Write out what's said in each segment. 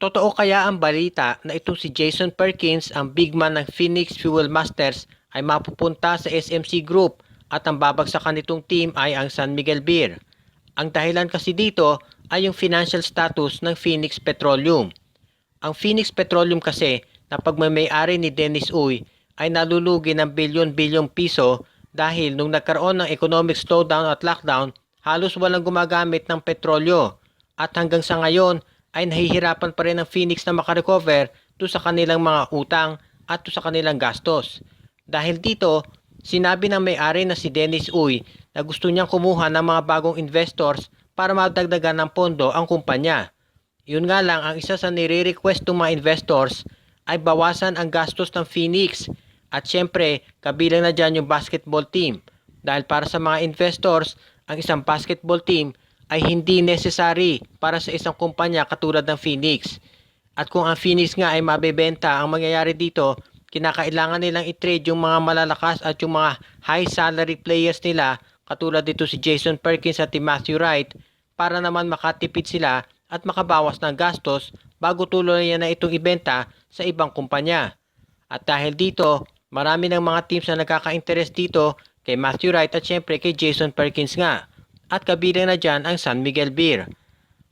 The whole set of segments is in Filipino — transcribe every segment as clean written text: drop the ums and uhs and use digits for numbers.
Totoo kaya ang balita na itong si Jason Perkins, ang big man ng Phoenix Fuel Masters, ay mapupunta sa SMC Group at ang babagsakan nitong team ay ang San Miguel Beer? Ang dahilan kasi dito ay yung financial status ng Phoenix Petroleum. Ang Phoenix Petroleum kasi na pagmamay-ari ni Dennis Uy ay nalulugi ng bilyon-bilyong piso dahil nung nagkaroon ng economic slowdown at lockdown, halos walang gumagamit ng petrolyo. At hanggang sa ngayon ay nahihirapan pa rin ang Phoenix na makarecover doon sa kanilang mga utang at doon sa kanilang gastos. Dahil dito, sinabi ng may-ari na si Dennis Uy na gusto niyang kumuha ng mga bagong investors para madagdagan ng pondo ang kumpanya. Yun nga lang, ang isa sa nire-request ng mga investors ay bawasan ang gastos ng Phoenix at syempre kabilang na dyan yung basketball team. Dahil para sa mga investors, ang isang basketball team ay hindi necessary para sa isang kumpanya katulad ng Phoenix. At kung ang Phoenix nga ay mabebenta, ang mangyayari dito, kinakailangan nilang i-trade yung mga malalakas at yung mga high salary players nila katulad dito si Jason Perkins at si Matthew Wright para naman makatipid sila at makabawas ng gastos bago tuluyan na itong ibenta sa ibang kumpanya. At dahil dito, marami ng mga teams na nagkaka-interest dito kay Matthew Wright at syempre kay Jason Perkins nga. At kabilang na dyan ang San Miguel Beer.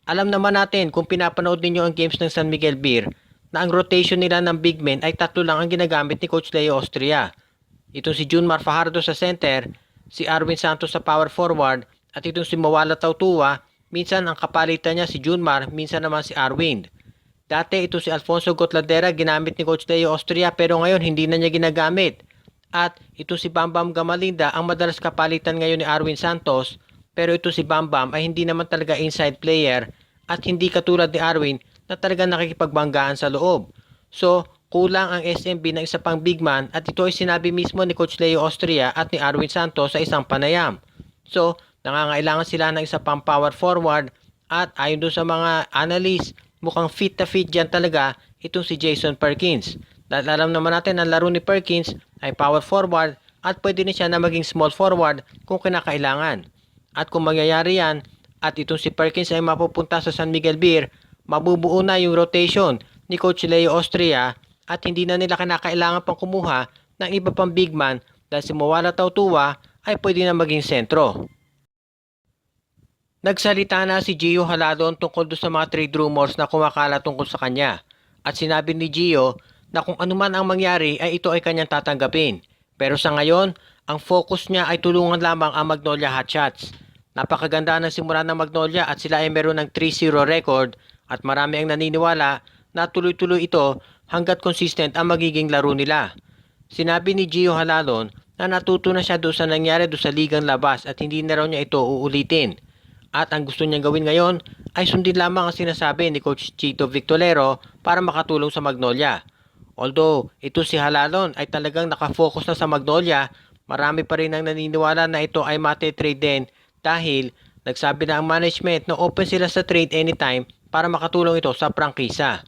Alam naman natin kung pinapanood ninyo ang games ng San Miguel Beer na ang rotation nila ng big men ay tatlo lang ang ginagamit ni Coach Leo Austria. Itong si Junmar Fajardo sa center, si Arwin Santos sa power forward at itong si Mawala Tautua, minsan ang kapalitan niya si Junmar, minsan naman si Arwin. Dati ito si Alfonso Gotladera ginamit ni Coach Leo Austria pero ngayon hindi na niya ginagamit. At ito si Bambam Gamalinda ang madalas kapalitan ngayon ni Arwin Santos pero ito si Bambam ay hindi naman talaga inside player at hindi katulad ni Arwin na talaga nakikipagbanggaan sa loob. So kulang ang SMB ng isa pang big man at ito ay sinabi mismo ni Coach Leo Austria at ni Arwin Santos sa isang panayam. So nangangailangan sila ng isa pang power forward at ayon doon sa mga analyst, mukhang fit na fit dyan talaga itong si Jason Perkins. Dahil alam naman natin ang laro ni Perkins ay power forward at pwede din siya na maging small forward kung kinakailangan. At kung mangyayari yan at itong si Perkins ay mapupunta sa San Miguel Beer, mabubuo na yung rotation ni Coach Leo Austria at hindi na nila kinakailangan pang kumuha ng iba pang big man dahil si Mawala Tautua ay pwede na maging sentro. Nagsalita na si Gio Haladon tungkol doon sa mga trade rumors na kumakala tungkol sa kanya. At sinabi ni Gio na kung anuman ang mangyari ay ito ay kanyang tatanggapin. Pero sa ngayon, ang focus niya ay tulungan lamang ang Magnolia Hotshots. Napakaganda ng simula ng Magnolia at sila ay meron ng 3-0 record at marami ang naniniwala na tuloy-tuloy ito hanggat consistent ang magiging laro nila. Sinabi ni Gio Haladon na natuto na siya doon sa nangyari doon sa ligang labas at hindi na raw niya ito uulitin. At ang gusto niyang gawin ngayon ay sundin lamang ang sinasabi ni Coach Chito Victolero para makatulong sa Magnolia. Although ito si Haladon ay talagang nakafocus na sa Magnolia, marami pa rin ang naniniwala na ito ay mate-trade din dahil nagsabi na ang management na open sila sa trade anytime para makatulong ito sa prangkisa.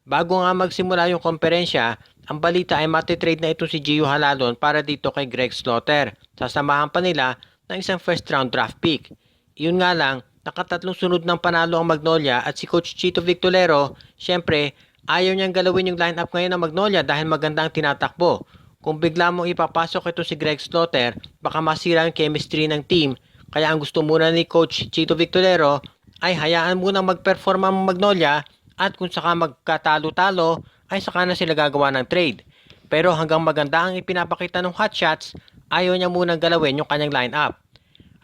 Bago nga magsimula yung komperensya, ang balita ay mate-trade na ito si Gio Haladon para dito kay Greg Slaughter. Sasamahan pa nila ng isang first round draft pick. Iyon nga lang, nakatatlong sunod ng panalo ang Magnolia at si Coach Chito Victolero, syempre, ayaw niyang galawin yung lineup ngayon ng Magnolia dahil maganda ang tinatakbo. Kung bigla mong ipapasok ito si Greg Slaughter, baka masira ang chemistry ng team. Kaya ang gusto muna ni Coach Chito Victolero ay hayaan muna mag-perform ang Magnolia at kung saka magkatalo-talo ay saka na sila gagawa ng trade. Pero hanggang maganda ang ipinapakita ng Hotshots, ayaw niya munang galawin yung kanyang lineup.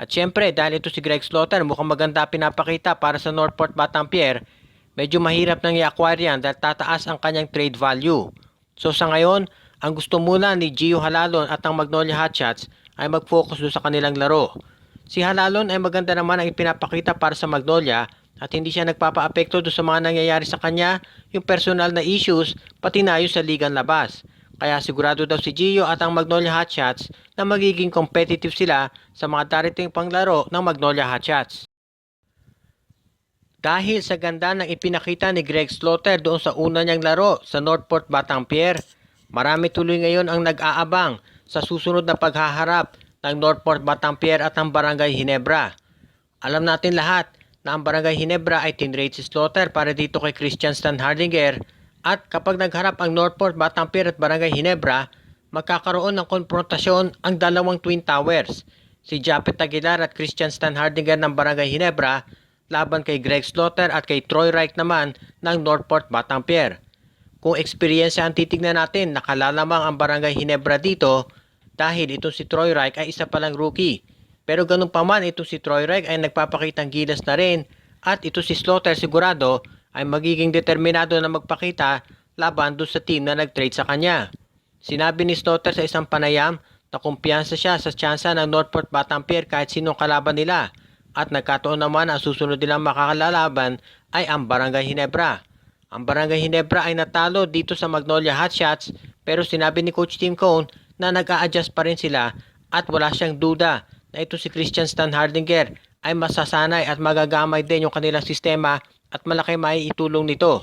At syempre dahil ito si Greg Slaughter mukhang maganda pinapakita para sa Northport Batangier, medyo mahirap nang i-acquire yan dahil tataas ang kanyang trade value. So sa ngayon, ang gusto muna ni Gio Haladon at ang Magnolia Hotshots ay mag-focus doon sa kanilang laro. Si Halalon ay maganda naman ang ipinapakita para sa Magnolia at hindi siya nagpapa-apekto doon sa mga nangyayari sa kanya, yung personal na issues, pati na yung sa ligang labas. Kaya sigurado daw si Gio at ang Magnolia Hotshots na magiging competitive sila sa mga darating pang laro ng Magnolia Hotshots. Dahil sa ganda ng ipinakita ni Greg Slaughter doon sa una niyang laro sa Northport Batangier, marami tuloy ngayon ang nag-aabang sa susunod na paghaharap ng Northport Batangier at ang Barangay Ginebra. Alam natin lahat na ang Barangay Ginebra ay tinrade si Slaughter para dito kay Christian Stan Hardinger, at kapag nagharap ang Northport Batangas at Barangay Ginebra, magkakaroon ng konfrontasyon ang dalawang Twin Towers, si Japet Aguilar at Christian Stan Hardinger ng Barangay Ginebra laban kay Greg Slaughter at kay Troy Reich naman ng Northport Batangas. Kung eksperyensya ang titignan natin, nakalalamang ang Barangay Ginebra dito dahil itong si Troy Reich ay isa palang rookie. Pero ganun pa man, itong si Troy Reich ay nagpapakitang gilas na rin, at ito si Slaughter sigurado ay magiging determinado na magpakita laban doon sa team na nag-trade sa kanya. Sinabi ni Slaughter sa isang panayam na kumpiyansa siya sa tsansa ng Northport Batangas kahit sinong kalaban nila, at nagkataon naman ang susunod nilang makakalalaban ay ang Barangay Ginebra. Ang Barangay Ginebra ay natalo dito sa Magnolia Hotshots, pero sinabi ni Coach Tim Cone na nag-a-adjust pa rin sila at wala siyang duda na ito si Christian Stan Hardinger ay masasanay at magagamay din yung kanilang sistema at malaki maiitulong nito.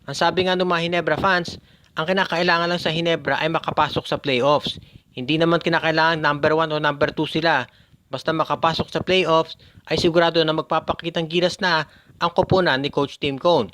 Ang sabi nga ng mga Ginebra fans, ang kinakailangan lang sa Ginebra ay makapasok sa playoffs. Hindi naman kinakailangan number 1 o number 2 sila. Basta makapasok sa playoffs ay sigurado na magpapakitang gilas na ang koponan ni Coach Tim Cone.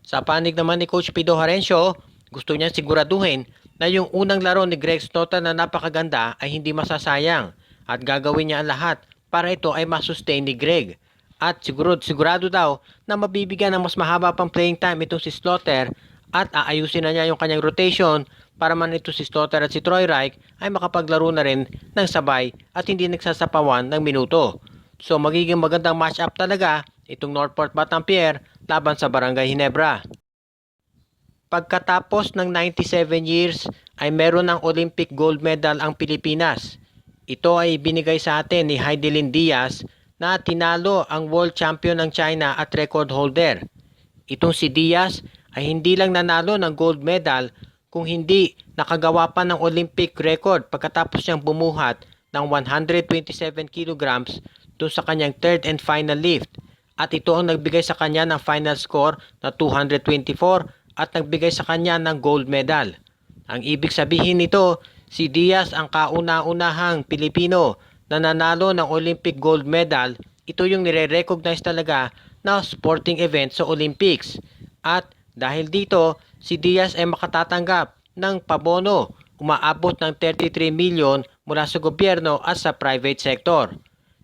Sa panig naman ni Coach Pido Harencio, gusto niya siguraduhin na yung unang laro ni Greg Slaughter na napakaganda ay hindi masasayang, at gagawin niya ang lahat para ito ay masustain ni Greg. At sigurado daw na mabibigyan ng mas mahaba pang playing time itong si Slaughter, at aayusin na niya yung kanyang rotation para man ito si Slaughter at si Troy Reich ay makapaglaro na rin ng sabay at hindi nagsasapawan ng minuto. So magiging magandang match-up talaga itong Northport Batangas laban sa Barangay Ginebra. Pagkatapos ng 97 years ay meron ng Olympic gold medal ang Pilipinas. Ito ay binigay sa atin ni Heidelin Diaz na tinalo ang world champion ng China at record holder. Itong si Diaz ay hindi lang nanalo ng gold medal, kung hindi nakagawa pa ng Olympic record pagkatapos niyang bumuhat ng 127 kilograms doon sa kanyang third and final lift. At ito ang nagbigay sa kanya ng final score na 224 at nagbigay sa kanya ng gold medal. Ang ibig sabihin nito, si Diaz ang kauna-unahang Pilipino na nanalo ng Olympic gold medal. Ito yung nire-recognize talaga na sporting event sa Olympics. At dahil dito, si Diaz ay makatatanggap ng pabono umaabot ng 33 million mula sa gobyerno at sa private sector.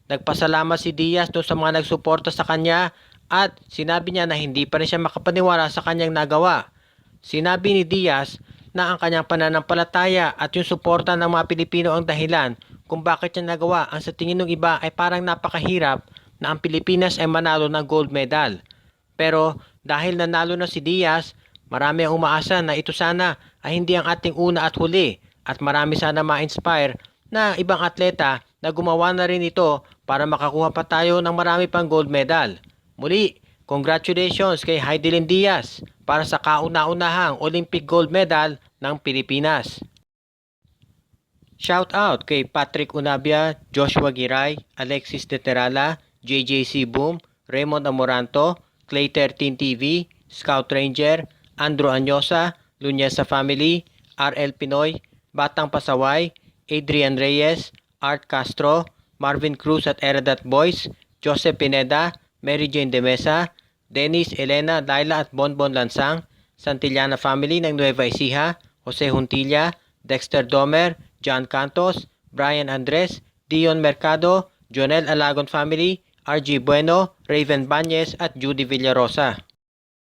Nagpasalamat si Diaz doon sa mga nagsuporta sa kanya at sinabi niya na hindi pa rin siya makapaniwala sa kanyang nagawa. Sinabi ni Diaz na ang kanyang pananampalataya at yung suporta ng mga Pilipino ang dahilan kung bakit niya nagawa ang sa tingin ng iba ay parang napakahirap na ang Pilipinas ay manalo ng gold medal. Pero dahil nanalo na si Diaz, marami ang umaasa na ito sana ay hindi ang ating una at huli, at marami sana ma-inspire na ibang atleta na gumawa na rin ito para makakuha pa tayo ng marami pang gold medal. Muli, congratulations kay Heidelin Diaz para sa kauna-unahang Olympic gold medal ng Pilipinas. Shout out kay Patrick Unabia, Joshua Giray, Alexis De Terala, JJC Boom, Raymond Amoranto, Clay 13 TV, Scout Ranger, Andrew Anyosa, Luñesa Family, RL Pinoy, Batang Pasaway, Adrian Reyes, Art Castro, Marvin Cruz at Eradat Boys, Joseph Pineda, Mary Jane De Mesa, Dennis, Elena, Laila at Bonbon Lansang, Santillana Family ng Nueva Ecija, Jose Juntilla, Dexter Domer, John Cantos, Brian Andres, Dion Mercado, Jonel Alagon Family, RG Bueno, Raven Banyes at Judy Villarosa.